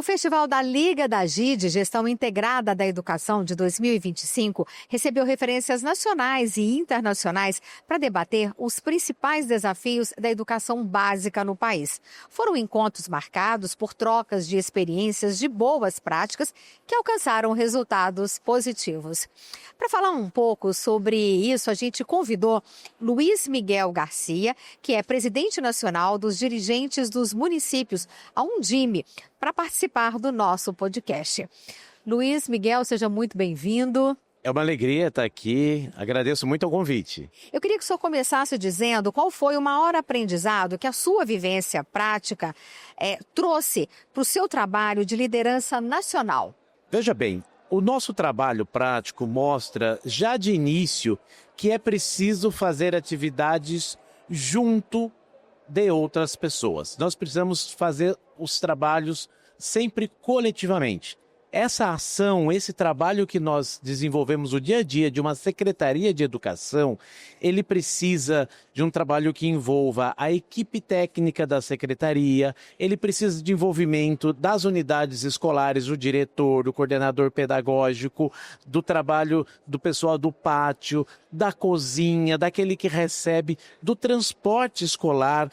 Festival da Liga da GID, Gestão Integrada da Educação de 2025, recebeu referências nacionais e internacionais para debater os principais desafios da educação básica no país. Foram encontros marcados por trocas de experiências de boas práticas que alcançaram resultados positivos. Para falar um pouco sobre isso, a gente convidou Luiz Miguel Garcia, que é presidente nacional dos dirigentes dos municípios, a Undime, para participar do nosso podcast. Luiz Miguel, seja muito bem-vindo. É uma alegria estar aqui, agradeço muito o convite. Eu queria que o senhor começasse dizendo qual foi o maior aprendizado que a sua vivência prática trouxe para o seu trabalho de liderança nacional. Veja bem, o nosso trabalho prático mostra já de início que é preciso fazer atividades junto de outras pessoas. Nós precisamos fazer os trabalhos sempre coletivamente. Essa ação, esse trabalho que nós desenvolvemos no dia a dia de uma Secretaria de Educação, ele precisa de um trabalho que envolva a equipe técnica da Secretaria, ele precisa de envolvimento das unidades escolares, do diretor, do coordenador pedagógico, do trabalho do pessoal do pátio, da cozinha, daquele que recebe, do transporte escolar.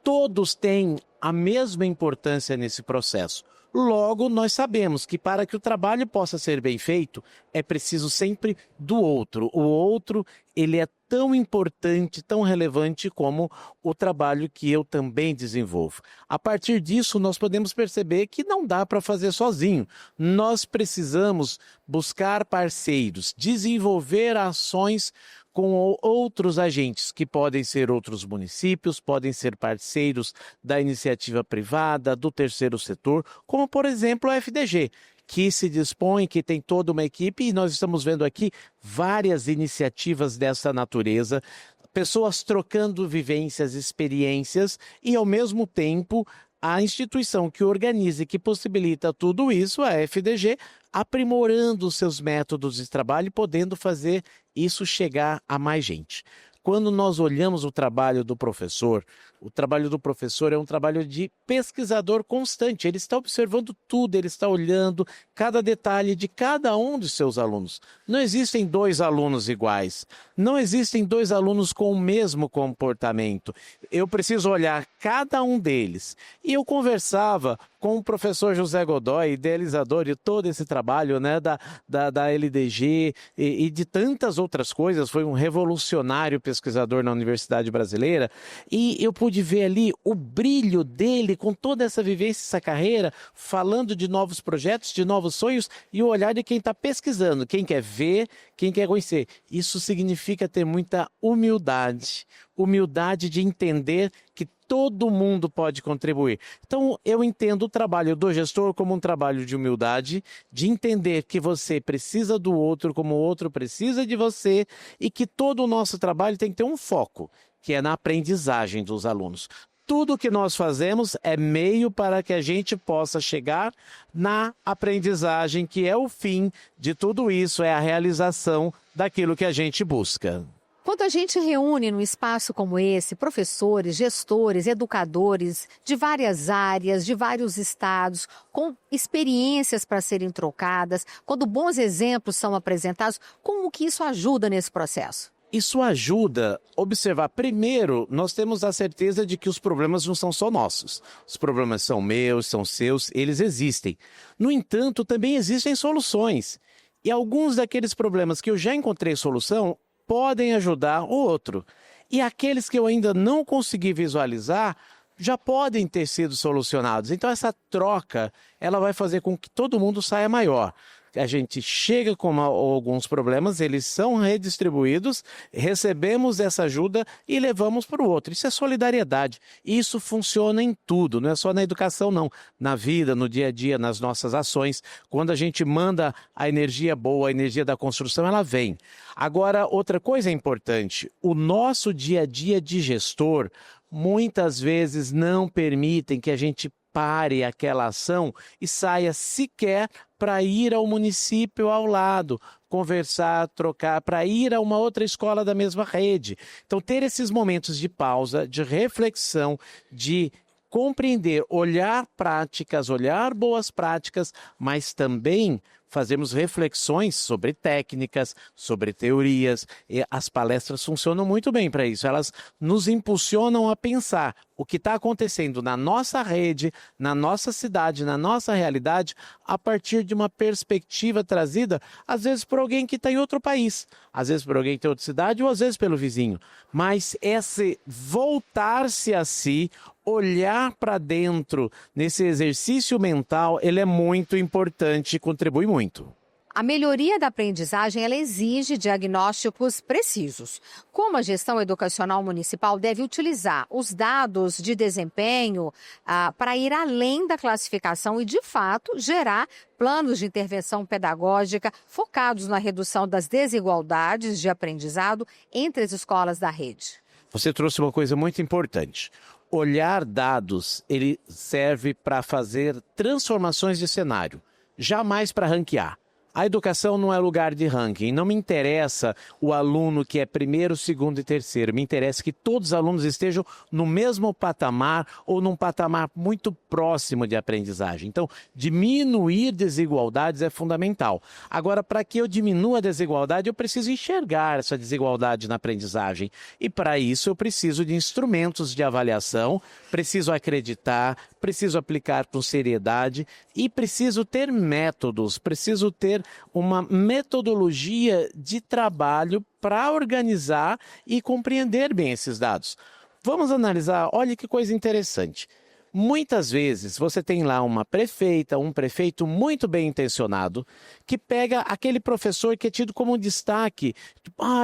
Todos têm a mesma importância nesse processo. Logo, nós sabemos que para que o trabalho possa ser bem feito, é preciso sempre do outro. O outro, ele é tão importante, tão relevante como o trabalho que eu também desenvolvo. A partir disso, nós podemos perceber que não dá para fazer sozinho. Nós precisamos buscar parceiros, desenvolver ações com outros agentes, que podem ser outros municípios, podem ser parceiros da iniciativa privada, do terceiro setor, como por exemplo a FDG, que se dispõe, que tem toda uma equipe, e nós estamos vendo aqui várias iniciativas dessa natureza, pessoas trocando vivências, experiências, e ao mesmo tempo a instituição que organiza e que possibilita tudo isso, a FDG, aprimorando os seus métodos de trabalho e podendo fazer isso chegar a mais gente. Quando nós olhamos o trabalho do professor é um trabalho de pesquisador constante. Ele está observando tudo, ele está olhando cada detalhe de cada um dos seus alunos. Não existem dois alunos iguais, não existem dois alunos com o mesmo comportamento. Eu preciso olhar cada um deles. E eu conversava com o professor José Godoy, idealizador de todo esse trabalho, né, da LDG e de tantas outras coisas. Foi um revolucionário pesquisador na Universidade Brasileira, e eu pude ver ali o brilho dele com toda essa vivência, essa carreira, falando de novos projetos, de novos sonhos, e o olhar de quem está pesquisando, quem quer ver, quem quer conhecer. Isso significa ter muita humildade de entender que todo mundo pode contribuir. Então, eu entendo o trabalho do gestor como um trabalho de humildade, de entender que você precisa do outro como o outro precisa de você, e que todo o nosso trabalho tem que ter um foco, que é na aprendizagem dos alunos. Tudo que nós fazemos é meio para que a gente possa chegar na aprendizagem, que é o fim de tudo isso, é a realização daquilo que a gente busca. Quando a gente reúne num espaço como esse, professores, gestores, educadores de várias áreas, de vários estados, com experiências para serem trocadas, quando bons exemplos são apresentados, como que isso ajuda nesse processo? Isso ajuda a observar. Primeiro, nós temos a certeza de que os problemas não são só nossos. Os problemas são meus, são seus, eles existem. No entanto, também existem soluções. E alguns daqueles problemas que eu já encontrei solução podem ajudar o outro. E aqueles que eu ainda não consegui visualizar já podem ter sido solucionados. Então essa troca, ela vai fazer com que todo mundo saia maior. A gente chega com alguns problemas, eles são redistribuídos, recebemos essa ajuda e levamos para o outro. Isso é solidariedade. Isso funciona em tudo, não é só na educação não. Na vida, no dia a dia, nas nossas ações. Quando a gente manda a energia boa, a energia da construção, ela vem. Agora, outra coisa importante, o nosso dia a dia de gestor muitas vezes não permitem que a gente pare aquela ação e saia sequer para ir ao município ao lado, conversar, trocar, para ir a uma outra escola da mesma rede. Então, ter esses momentos de pausa, de reflexão, de compreender, olhar práticas, olhar boas práticas, mas também fazemos reflexões sobre técnicas, sobre teorias, e as palestras funcionam muito bem para isso. Elas nos impulsionam a pensar o que está acontecendo na nossa rede, na nossa cidade, na nossa realidade, a partir de uma perspectiva trazida, às vezes por alguém que está em outro país, às vezes por alguém que tem outra cidade ou às vezes pelo vizinho. Mas esse voltar-se a si, olhar para dentro nesse exercício mental, ele é muito importante e contribui muito. A melhoria da aprendizagem ela exige diagnósticos precisos. Como a gestão educacional municipal deve utilizar os dados de desempenho para ir além da classificação e, de fato, gerar planos de intervenção pedagógica focados na redução das desigualdades de aprendizado entre as escolas da rede? Você trouxe uma coisa muito importante. Olhar dados, ele serve para fazer transformações de cenário, jamais para ranquear. A educação não é lugar de ranking. Não me interessa o aluno que é primeiro, segundo e terceiro. Me interessa que todos os alunos estejam no mesmo patamar ou num patamar muito próximo de aprendizagem. Então, diminuir desigualdades é fundamental. Agora, para que eu diminua a desigualdade, eu preciso enxergar essa desigualdade na aprendizagem. E para isso, eu preciso de instrumentos de avaliação, preciso acreditar, preciso aplicar com seriedade e preciso ter métodos, preciso ter uma metodologia de trabalho para organizar e compreender bem esses dados. Vamos analisar, olha que coisa interessante. Muitas vezes você tem lá uma prefeita, um prefeito muito bem intencionado, que pega aquele professor que é tido como um destaque,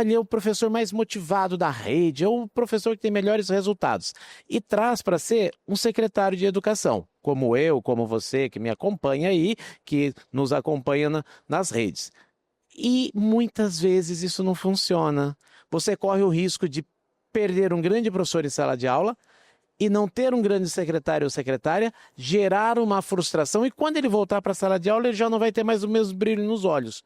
ele é o professor mais motivado da rede, é o professor que tem melhores resultados, e traz para ser um secretário de educação, como eu, como você que me acompanha aí, que nos acompanha nas redes. E muitas vezes isso não funciona. Você corre o risco de perder um grande professor em sala de aula, e não ter um grande secretário ou secretária, gerar uma frustração e quando ele voltar para a sala de aula ele já não vai ter mais o mesmo brilho nos olhos.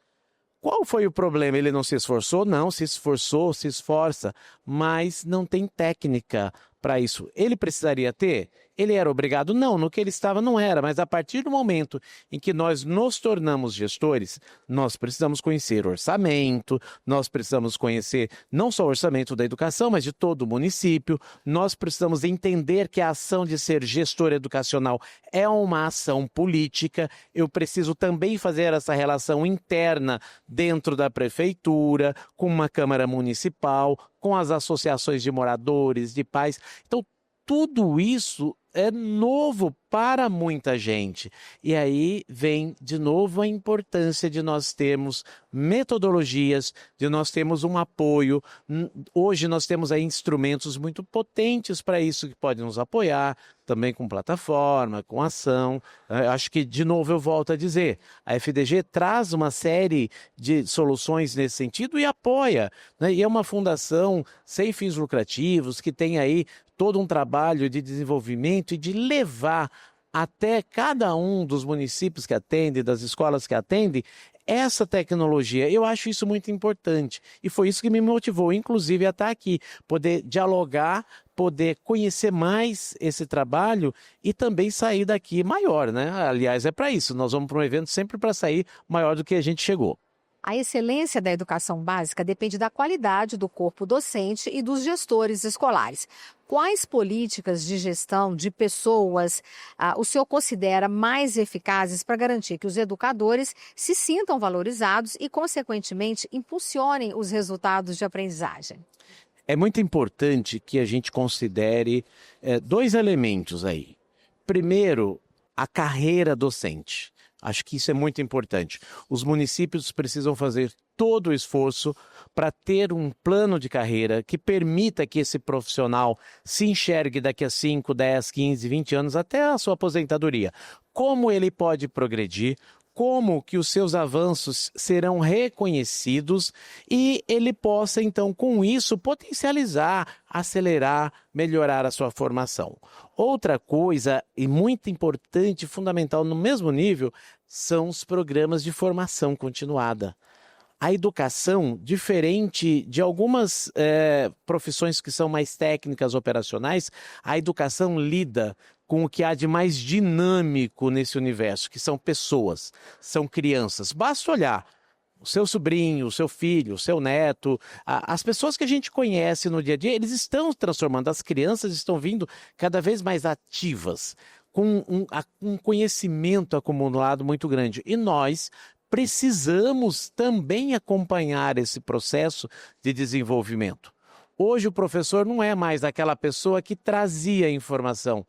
Qual foi o problema? Ele não se esforçou? Não, se esforçou, se esforça, mas não tem técnica para isso. Ele precisaria ter? Ele era obrigado? Não, no que ele estava não era, mas a partir do momento em que nós nos tornamos gestores, nós precisamos conhecer orçamento, nós precisamos conhecer não só o orçamento da educação, mas de todo o município, nós precisamos entender que a ação de ser gestor educacional é uma ação política, eu preciso também fazer essa relação interna dentro da prefeitura, com uma Câmara Municipal, com as associações de moradores, de pais. Então, tudo isso é novo para muita gente. E aí vem de novo a importância de nós termos metodologias, de nós termos um apoio. Hoje nós temos aí instrumentos muito potentes para isso que podem nos apoiar, também com plataforma, com ação. Acho que, de novo, eu volto a dizer, a FDG traz uma série de soluções nesse sentido e apoia, né? E é uma fundação sem fins lucrativos que tem aí todo um trabalho de desenvolvimento e de levar até cada um dos municípios que atende, das escolas que atende, essa tecnologia. Eu acho isso muito importante e foi isso que me motivou, inclusive, a estar aqui, poder dialogar, poder conhecer mais esse trabalho e também sair daqui maior, né? Aliás, é para isso, nós vamos para um evento sempre para sair maior do que a gente chegou. A excelência da educação básica depende da qualidade do corpo docente e dos gestores escolares. Quais políticas de gestão de pessoas o senhor considera mais eficazes para garantir que os educadores se sintam valorizados e, consequentemente, impulsionem os resultados de aprendizagem? É muito importante que a gente considere dois elementos aí. Primeiro, a carreira docente. Acho que isso é muito importante. Os municípios precisam fazer todo o esforço para ter um plano de carreira que permita que esse profissional se enxergue daqui a 5, 10, 15, 20 anos até a sua aposentadoria. Como ele pode progredir, como que os seus avanços serão reconhecidos e ele possa, então, com isso, potencializar, acelerar, melhorar a sua formação. Outra coisa, e muito importante, fundamental no mesmo nível, são os programas de formação continuada. A educação, diferente de algumas profissões que são mais técnicas, operacionais, a educação lida com o que há de mais dinâmico nesse universo, que são pessoas, são crianças. Basta olhar o seu sobrinho, o seu filho, o seu neto, as pessoas que a gente conhece no dia a dia, eles estão transformando, as crianças estão vindo cada vez mais ativas, com um conhecimento acumulado muito grande. E nós precisamos também acompanhar esse processo de desenvolvimento. Hoje o professor não é mais aquela pessoa que trazia informação.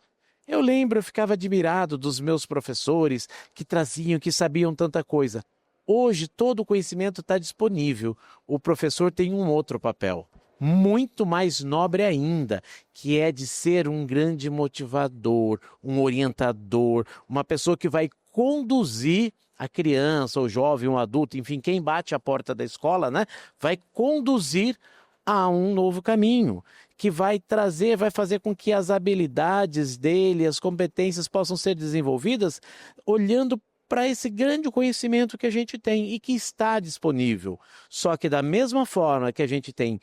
Eu lembro, eu ficava admirado dos meus professores que traziam, que sabiam tanta coisa. Hoje todo o conhecimento está disponível. O professor tem um outro papel, muito mais nobre ainda, que é de ser um grande motivador, um orientador, uma pessoa que vai conduzir a criança, o jovem, o adulto, enfim, quem bate a porta da escola, né, vai conduzir a um novo caminho, que vai trazer, vai fazer com que as habilidades dele, as competências possam ser desenvolvidas olhando para esse grande conhecimento que a gente tem e que está disponível. Só que da mesma forma que a gente tem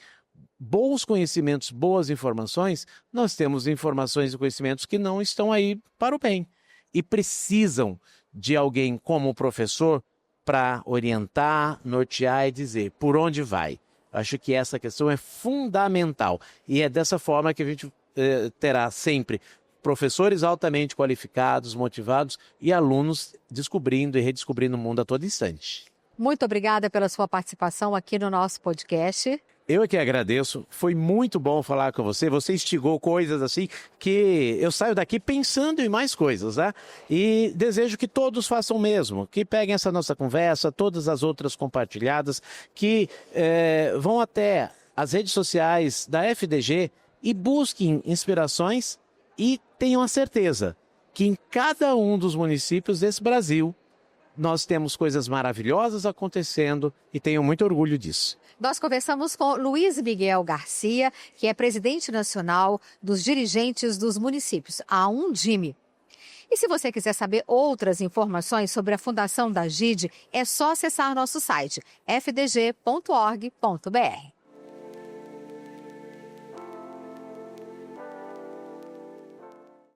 bons conhecimentos, boas informações, nós temos informações e conhecimentos que não estão aí para o bem e precisam de alguém como o professor para orientar, nortear e dizer por onde vai. Acho que essa questão é fundamental e é dessa forma que a gente terá sempre professores altamente qualificados, motivados e alunos descobrindo e redescobrindo o mundo a todo instante. Muito obrigada pela sua participação aqui no nosso podcast. Eu é que agradeço, foi muito bom falar com você, você instigou coisas assim que eu saio daqui pensando em mais coisas, né? E desejo que todos façam o mesmo, que peguem essa nossa conversa, todas as outras compartilhadas, que vão até as redes sociais da FDG e busquem inspirações e tenham a certeza que em cada um dos municípios desse Brasil nós temos coisas maravilhosas acontecendo e tenho muito orgulho disso. Nós conversamos com Luiz Miguel Garcia, que é presidente nacional dos dirigentes dos municípios, a Undime. E se você quiser saber outras informações sobre a Fundação da GIDE, é só acessar nosso site fdg.org.br.